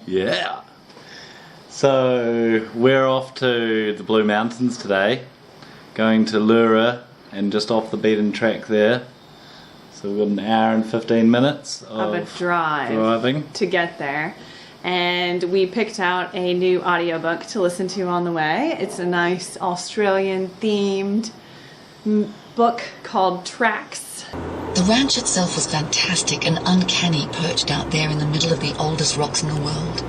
Yeah. So we're off to the Blue Mountains today, going to Leura and just off the beaten track there. So we've got an hour and 15 minutes of a driving to get there. And we picked out a new audiobook to listen to on the way. It's a nice Australian themed book called Tracks. The ranch itself was fantastic and uncanny, perched out there in the middle of the oldest rocks in the world.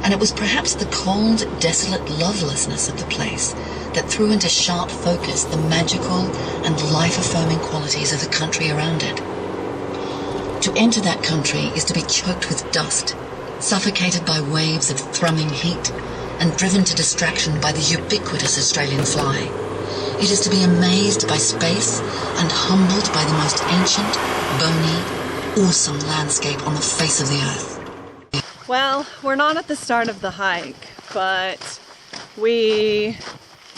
And it was perhaps the cold, desolate lovelessness of the place that threw into sharp focus the magical and life-affirming qualities of the country around it. To enter that country is to be choked with dust, suffocated by waves of thrumming heat, and driven to distraction by the ubiquitous Australian fly. It is to be amazed by space and humbled by the most ancient, bony, awesome landscape on the face of the earth. Well, we're not at the start of the hike, but we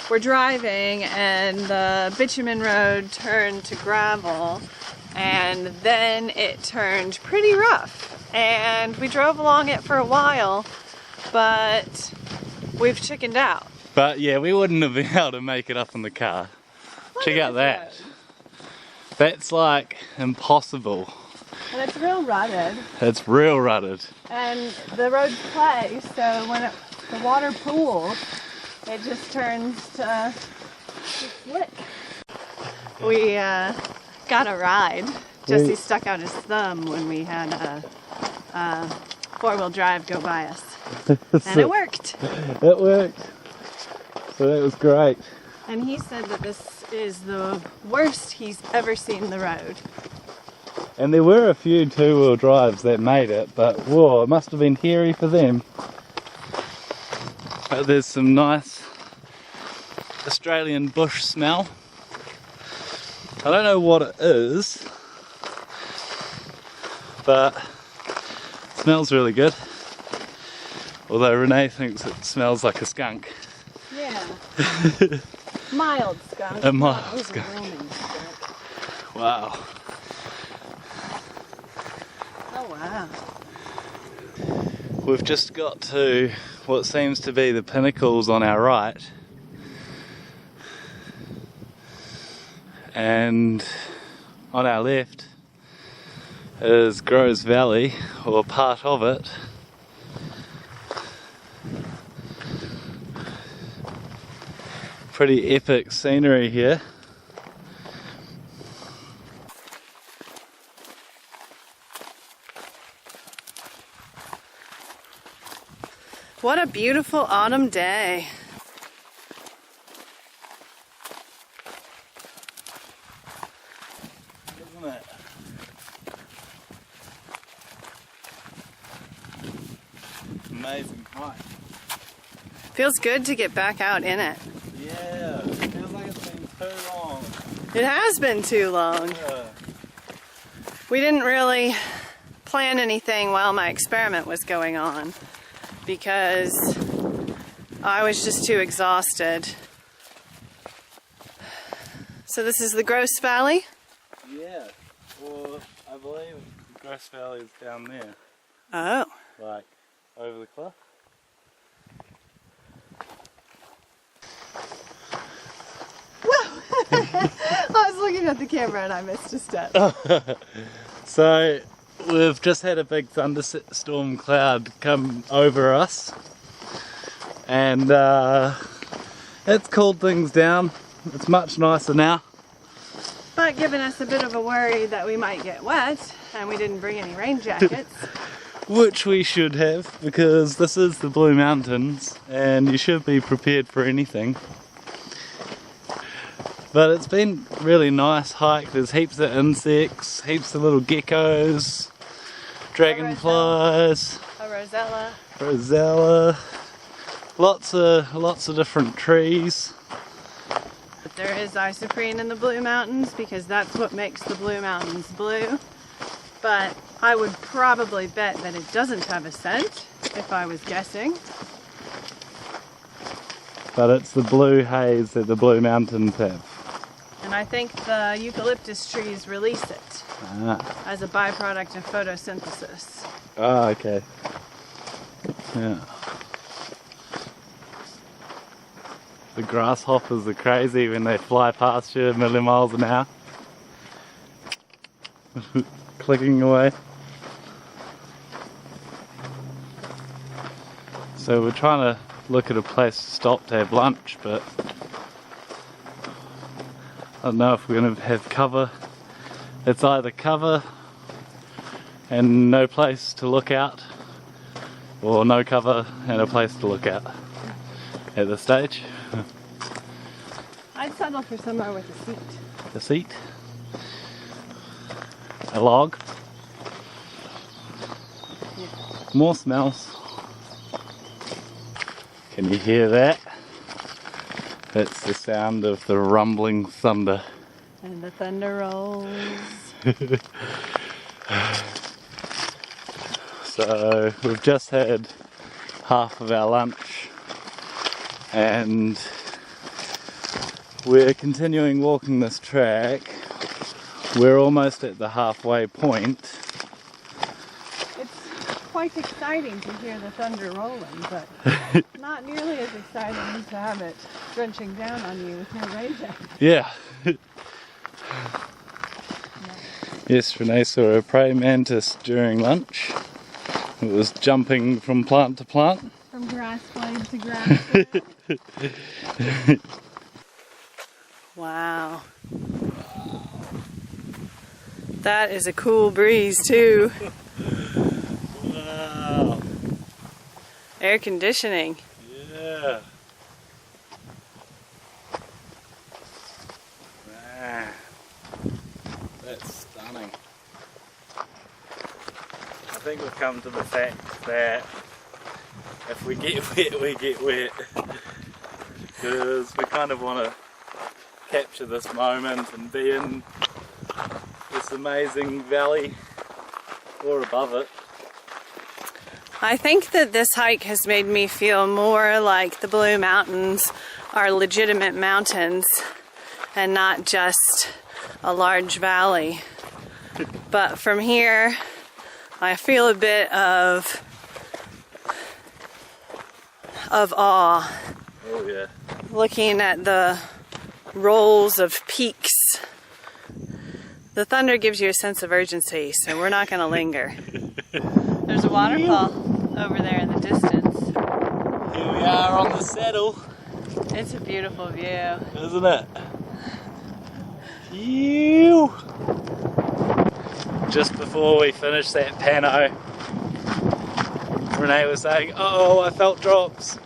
were driving and the bitumen road turned to gravel, and then it turned pretty rough. And we drove along it for a while, but we've chickened out. But yeah, we wouldn't have been able to make it up in the car. What Check out that. That's like impossible. And it's real rutted. It's real rutted. And the road's clay, so when the water pools, it just turns to slick. We got a ride. Jesse stuck out his thumb when we had a four-wheel drive go by us. And it worked. It worked. So that was great. And he said that this is the worst he's ever seen the road. And there were a few two-wheel drives that made it, but whoa, it must have been hairy for them. But there's some nice Australian bush smell. I don't know what it is, but it smells really good. Although Renee thinks it smells like a skunk. Yeah. Mild skunk. A mild skunk. Wow. Oh wow. We've just got to what seems to be the pinnacles on our right. And on our left is Groves Valley, or part of it. Pretty epic scenery here. What a beautiful autumn day. Isn't it? Amazing hike. Feels good to get back out in it. Yeah, it feels like it's been too long. It has been too long. Yeah. We didn't really plan anything while my experiment was going on because I was just too exhausted. So this is the Groves Valley? Yeah, or I believe the Groves Valley is down there. Oh. Like, over the cliff. I was looking at the camera and I missed a step. So we've just had a big thunderstorm cloud come over us, and it's cooled things down. It's much nicer now. But giving us a bit of a worry that we might get wet, and we didn't bring any rain jackets. Which we should have, because this is the Blue Mountains and you should be prepared for anything. But it's been a really nice hike. There's heaps of insects, heaps of little geckos, dragonflies, A rosella, lots of different trees. But there is isoprene in the Blue Mountains because that's what makes the Blue Mountains blue. But I would probably bet that it doesn't have a scent, if I was guessing. But it's the blue haze that the Blue Mountains have. And I think the eucalyptus trees release it as a byproduct of photosynthesis. Ah, okay. Yeah. The grasshoppers are crazy when they fly past you a million miles an hour. Clicking away. So we're trying to look at a place to stop to have lunch, but I don't know if we're going to have cover. It's either cover and no place to look out, or no cover and a place to look out at this stage. I'd settle for somewhere with a seat. A seat, a log, Yeah. more smells. Can you hear that? That's the sound of the rumbling thunder. And the thunder rolls. So we've just had half of our lunch and we're continuing walking this track. We're almost at the halfway point. It's quite exciting to hear the thunder rolling, but not nearly as exciting to have it drenching down on you with no rain jacket. Yeah. Yes, Renee saw a praying mantis during lunch. It was jumping from plant to plant. From grass blade to grass blade. Wow. That is a cool breeze too. Wow. Air conditioning. Yeah. Ah, that's stunning. I think we've come to the fact that if we get wet, we get wet. Because we kind of want to capture this moment and be in this amazing valley or above it. I think that this hike has made me feel more like the Blue Mountains are legitimate mountains and not just a large valley. But from here, I feel a bit of awe. Oh yeah. Looking at the rolls of peaks. The thunder gives you a sense of urgency, so we're not going to linger. There's a waterfall over there in the distance. Here we are on the saddle. It's a beautiful view. Isn't it? Phew. Just before we finished that pano, Renee was saying, "Oh, I felt drops."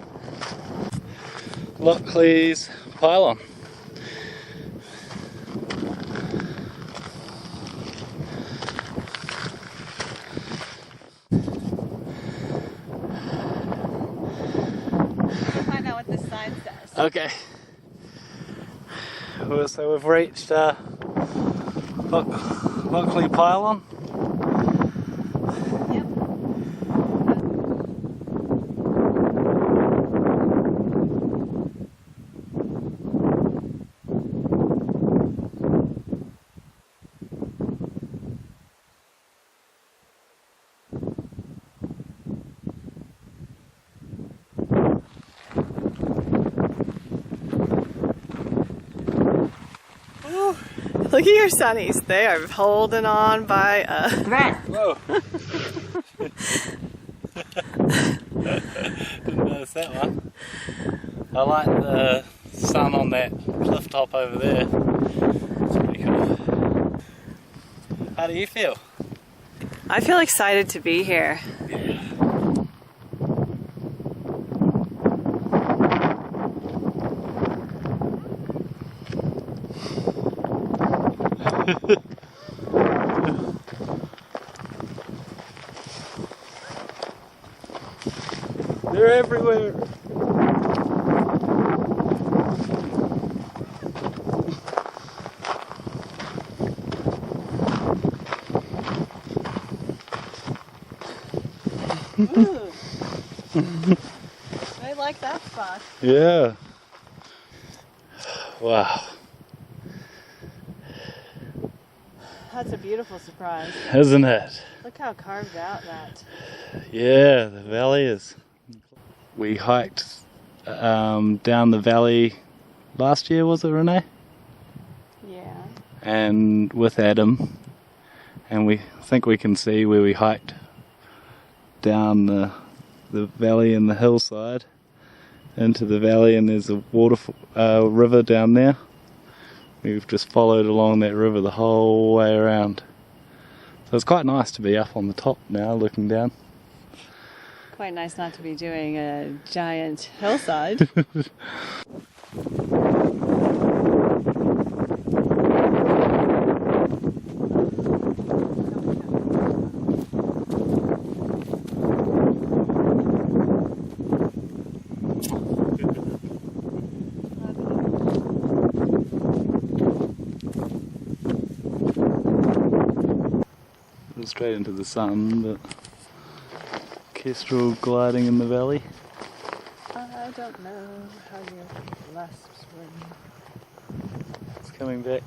Lockleys Pylon. We'll find out what this sign says. Okay. Well, so we've reached Lockleys Pylon. Yep. Look at your sunnies. They are holding on by a thread. Whoa. Didn't notice that one. I like the sun on that cliff top over there. It's pretty cool. How do you feel? I feel excited to be here. Yeah. They're everywhere. Ooh. I like that spot. Yeah. Wow. That's a beautiful surprise. Isn't it? Look how carved out that. Yeah, the valley is we hiked down the valley last year, was it, Renee? Yeah. And with Adam, and we think we can see where we hiked down the valley and the hillside into the valley, and there's a river down there. We've just followed along that river the whole way around. So it's quite nice to be up on the top now looking down. Quite nice not to be doing a giant hillside. Straight into the sun, but kestrel gliding in the valley. I don't know how your wasps were. It's coming back.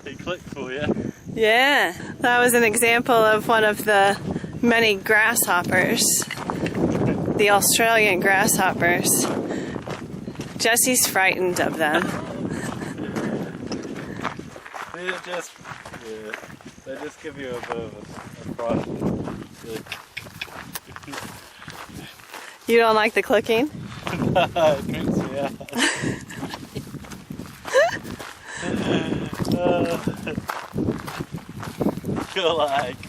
He clicked for you. Yeah, that was an example of one of the many grasshoppers. The Australian grasshoppers. Jesse's frightened of them. They just give you a bit of a fright. You don't like the clicking? It creeps me out. You're like,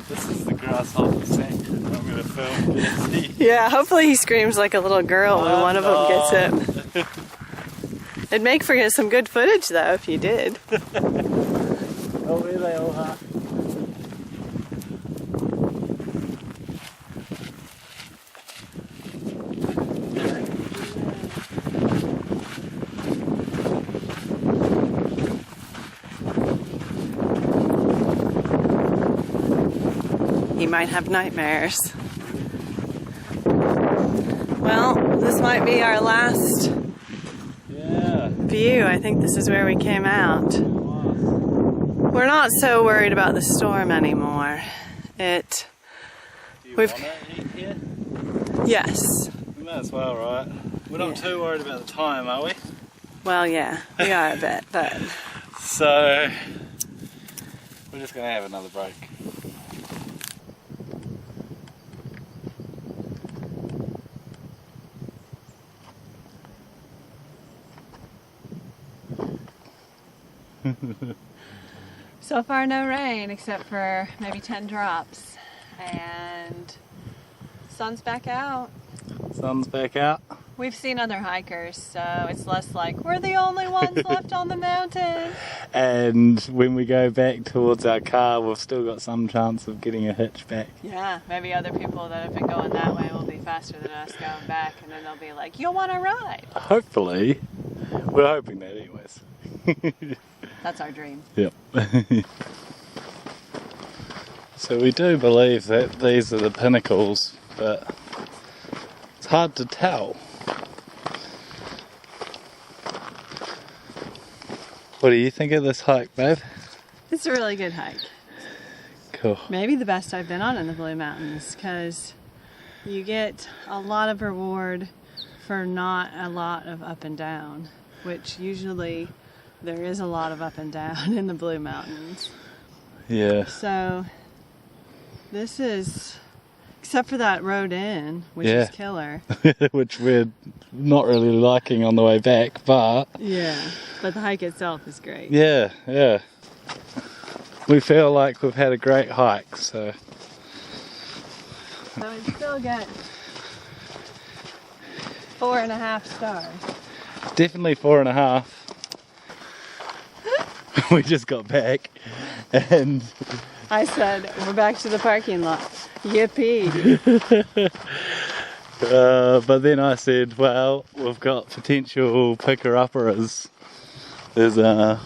this is the grasshopper scene. I'm gonna film Jesse. Yeah, hopefully he screams like a little girl when one of them gets it. It'd make for some good footage though if you did. Oh, where they all are. He might have nightmares. Well, this might be our last view. I think this is where we came out. We're not so worried about the storm anymore. Do you want to eat here? Yes. We might as well, right? We're not too worried about the time, are we? Well, yeah, we are a bit, but... So, we're just going to have another break. So far no rain except for maybe 10 drops, and sun's back out. Sun's back out. We've seen other hikers, so it's less like we're the only ones left on the mountain. And when we go back towards our car, we've still got some chance of getting a hitch back. Yeah, maybe other people that have been going that way will be faster than us going back, and then they'll be like, "You want to ride?" Hopefully. We're hoping that anyways. That's our dream. Yep. So we do believe that these are the pinnacles, but it's hard to tell. What do you think of this hike, babe? It's a really good hike. Cool. Maybe the best I've been on in the Blue Mountains, because you get a lot of reward for not a lot of up and down, which usually there is a lot of up and down in the Blue Mountains. Yeah. So this is, except for that road in, which is killer. Which we're not really liking on the way back, but... Yeah, but the hike itself is great. Yeah, yeah. We feel like we've had a great hike, so... I would still get 4.5 stars. Definitely 4.5. We just got back and I said, we're back to the parking lot. Yippee. But then I said, well, we've got potential picker-uppers. There's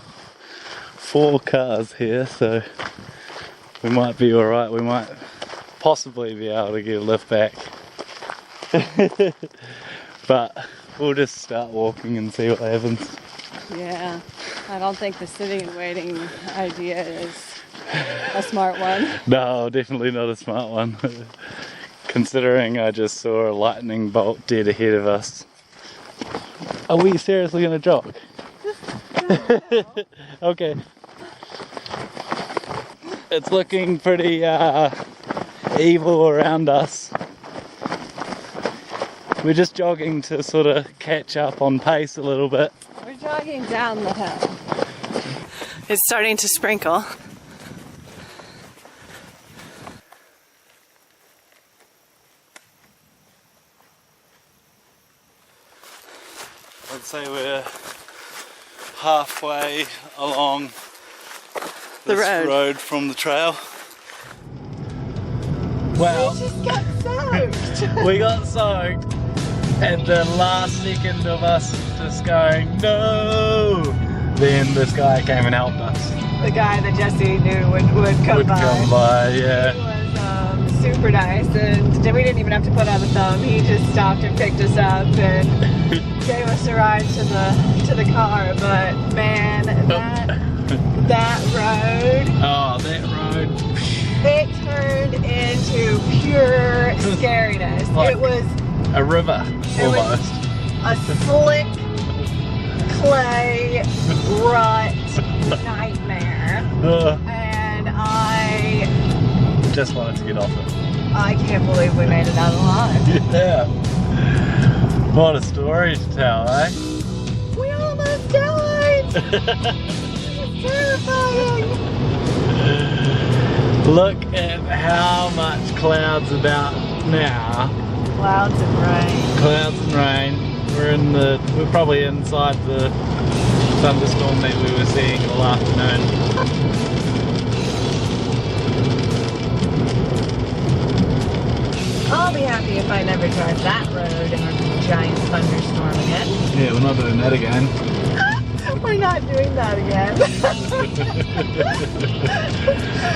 4 cars here, so we might be alright. We might possibly be able to get a lift back. But we'll just start walking and see what happens. Yeah, I don't think the sitting and waiting idea is a smart one. No, definitely not a smart one. Considering I just saw a lightning bolt dead ahead of us. Are we seriously gonna jog? Okay. It's looking pretty evil around us. We're just jogging to sort of catch up on pace a little bit. We're jogging down the hill. It's starting to sprinkle. I'd say we're halfway along The this road from the trail. Well, We just got soaked. we got soaked at the last second of us just going, no! Then this guy came and helped us. The guy that Jesse knew would come by. Come by, yeah. He was super nice, and we didn't even have to put on a thumb. He just stopped and picked us up and gave us a ride to the car. But man, that road. Oh, that road. It turned into pure scariness. Like it was a river, almost. a slick clay rut nightmare, and I just wanted to get off it. I can't believe we made it out alive. Yeah. What a story to tell, eh? We almost died. It's terrifying. Look at how much clouds about now. Clouds and rain. Clouds and rain. We're probably inside the thunderstorm that we were seeing all afternoon. I'll be happy if I never drive that road in a giant thunderstorm again. Yeah, we're not doing that again. We're not doing that again.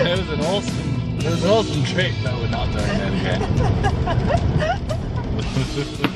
It was an awesome trip, but we're not doing that again.